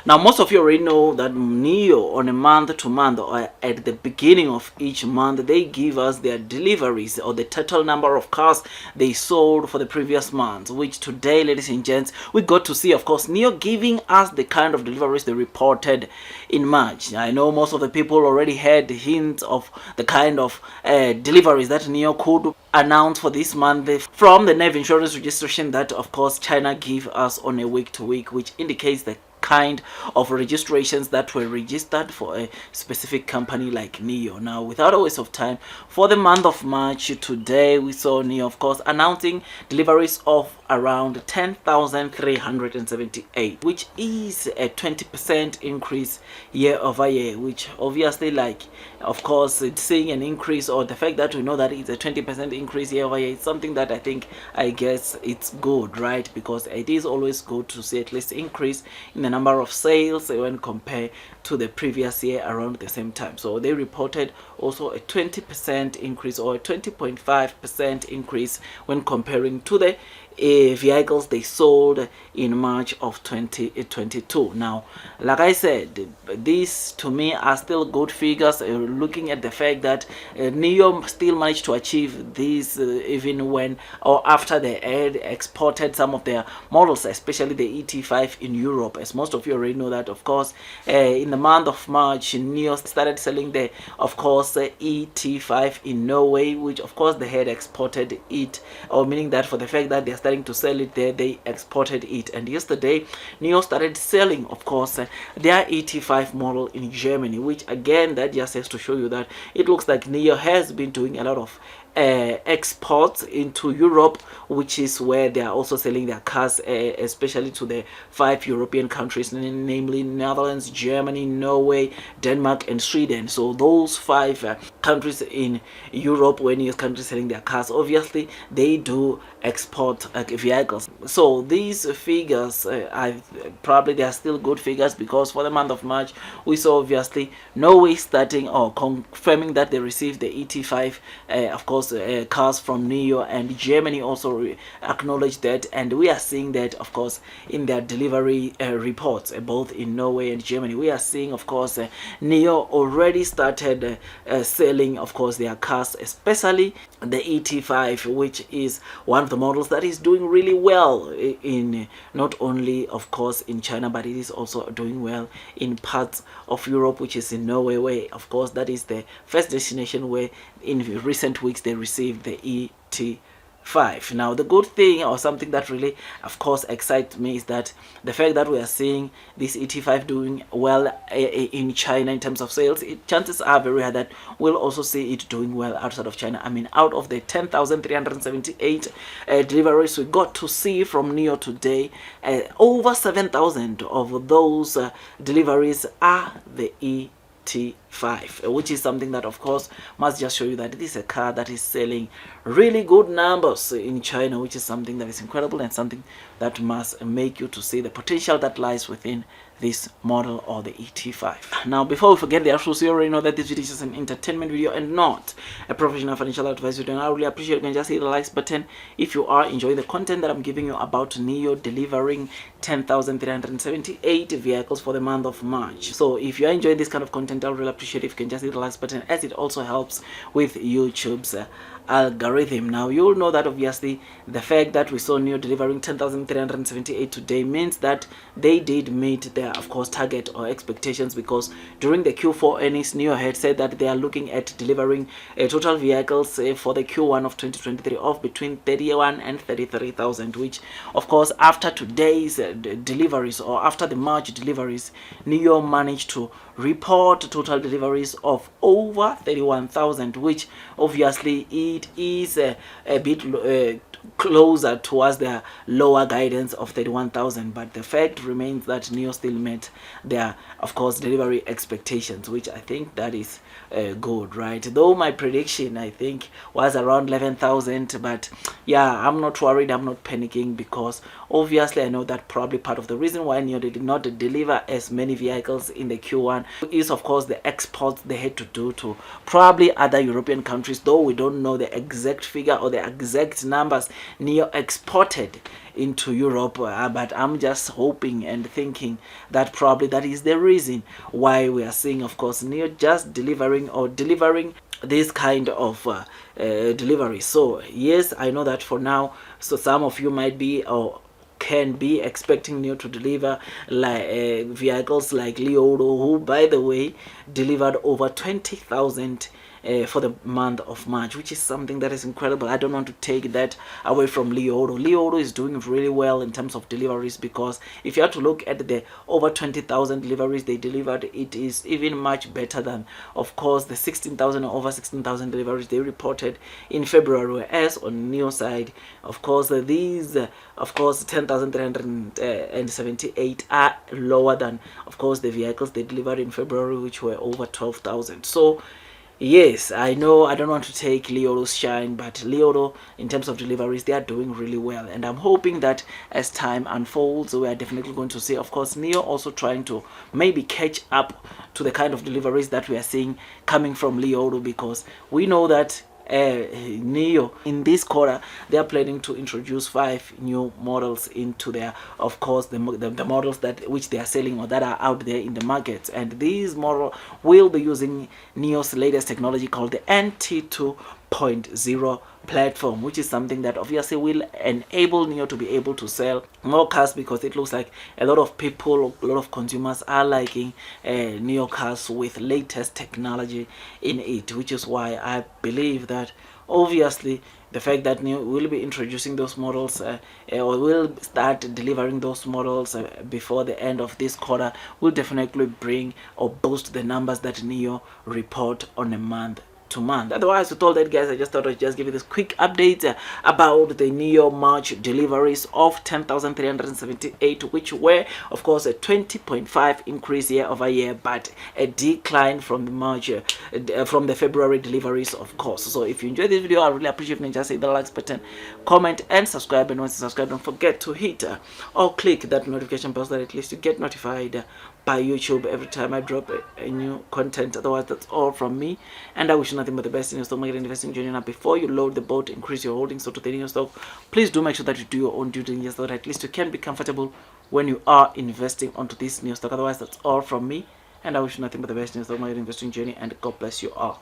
Now, most of you already know that Nio, on a month to month or at the beginning of each month, they give us their deliveries or the total number of cars they sold for the previous month, which today, ladies and gents, we got to see, of course, Nio giving us the kind of deliveries they reported in March. I know most of the people already had hints of the kind of deliveries that Nio could announce for this month from the Navy insurance registration that, of course, China give us on a week to week, which indicates the kind of registrations that were registered for a specific company like Nio. Now, without a waste of time, for the month of March, today we saw Nio, of course, announcing deliveries of around 10,378, which is a 20% increase year over year, which obviously, like, of course, it's seeing an increase, or the fact that we know that it's a 20% increase year over year, it's something that I guess it's good, right? Because it is always good to see at least increase in the number of sales when compared to the previous year around the same time. So they reported also a 20% increase, or a 20.5% increase when comparing to the vehicles they sold in March of 2022. Now, like I said, these to me are still good figures, looking at the fact that Nio still managed to achieve these even when or after they had exported some of their models, especially the ET5 in Europe. As most of you already know that, of course, in the month of March, Nio started selling the, of course, ET5 in Norway, which of course they had exported it, or meaning that for the fact that they're starting to sell it there, they exported it. And yesterday, Nio started selling, of course, their ET5 model in Germany, which again, that just has to show you that it looks like Nio has been doing a lot of exports into Europe, which is where they are also selling their cars, especially to the 5 European countries, namely Netherlands, Germany, Norway, Denmark, and Sweden. So those 5 countries in Europe, when you're countries selling their cars, obviously they do export vehicles. So these figures, probably they are still good figures, because for the month of March, we saw obviously Norway starting or confirming that they received the ET5, of course, cars from Nio, and Germany also acknowledged that, and we are seeing that, of course, in their delivery reports, both in Norway and Germany. We are seeing, of course, Nio already started selling, of course, their cars, especially the ET5, which is one of the models that is doing really well in not only, of course, in China, but it is also doing well in parts of Europe, which is in Norway, where, of course, that is the first destination where in recent weeks they received the ET5. Now, the good thing, or something that really, of course, excites me, is that the fact that we are seeing this ET5 doing well in China in terms of sales, chances are very high that we'll also see it doing well outside of China. I mean, out of the 10,378 deliveries we got to see from Nio today, over 7,000 of those deliveries are the ET5, which is something that, of course, must just show you that it is a car that is selling really good numbers in China, which is something that is incredible, and something that must make you to see the potential that lies within this model, or the ET5. Now, before we forget the actual, you already know that this video is just an entertainment video and not a professional financial advice video, and I really appreciate you can just hit the likes button if you are enjoying the content that I'm giving you about Nio delivering 10,378 vehicles for the month of March. So if you're enjoying this kind of content, I really appreciate if you can just hit the likes button, as it also helps with YouTube's algorithm. Now, you'll know that obviously the fact that we saw Nio delivering 10,378 today means that they did meet their, of course, target or expectations, because during the Q4 earnings, Nio had said that they are looking at delivering total vehicles for the Q1 of 2023 of between 31 and 33,000, which, of course, after today's deliveries, or after the March deliveries, Nio managed to report total deliveries of over 31,000, which obviously it is a bit closer towards their lower guidance of 31,000, but the fact remains that Nio still met their, of course, delivery expectations, which I think that is good, right? Though my prediction, I think, was around 11,000, but yeah, I'm not worried, I'm not panicking, because obviously I know that probably part of the reason why Nio did not deliver as many vehicles in the Q1 is, of course, the exports they had to do to probably other European countries, though we don't know the exact figure or the exact numbers Nio exported into Europe, but I'm just hoping and thinking that probably that is the reason why we are seeing, of course, Nio just delivering this kind of delivery. So yes, I know that for now, so some of you might be or can be expecting Nio to deliver like vehicles like Leodo, who by the way delivered over 20,000 for the month of March, which is something that is incredible. I don't want to take that away from Leodo. Leodo is doing really well in terms of deliveries, because if you have to look at the over 20,000 deliveries they delivered, it is even much better than, of course, the 16,000 or over 16,000 deliveries they reported in February. Whereas on Nio side, of course, these of course 10,378 are lower than, of course, the vehicles they delivered in February, which were over 12,000. So yes, I know I don't want to take Leodo's shine, but Leodo, in terms of deliveries, they are doing really well. And I'm hoping that as time unfolds, we are definitely going to see, of course, Nio also trying to maybe catch up to the kind of deliveries that we are seeing coming from Leodo, because we know that Nio in this quarter they are planning to introduce 5 new models into their, of course, the models that which they are selling or that are out there in the market, and these model will be using Nio's latest technology called the NT2.0 platform, which is something that obviously will enable Nio to be able to sell more cars, because it looks like a lot of people, a lot of consumers are liking Nio cars with latest technology in it, which is why I believe that obviously the fact that Nio will be introducing those models or will start delivering those models before the end of this quarter will definitely bring or boost the numbers that Nio report on a month to month. Otherwise, with all that, guys, I just thought I'd just give you this quick update about the Nio March deliveries of 10,378, which were, of course, a 20.5 increase year over year, but a decline from the March, from the February deliveries, of course. So if you enjoyed this video, I really appreciate it. Just hit the like button, comment, and subscribe. And once you subscribe, don't forget to hit or click that notification bell so that at least you get notified by YouTube every time I drop a new content. Otherwise, that's all from me, and I wish you nothing but the best in your stock market investing journey. Now, before you load the boat, increase your holdings so to the Nio stock, please do make sure that you do your own due diligence so that at least you can be comfortable when you are investing onto this Nio stock. Otherwise, that's all from me, and I wish you nothing but the best in your stock market investing journey, and God bless you all.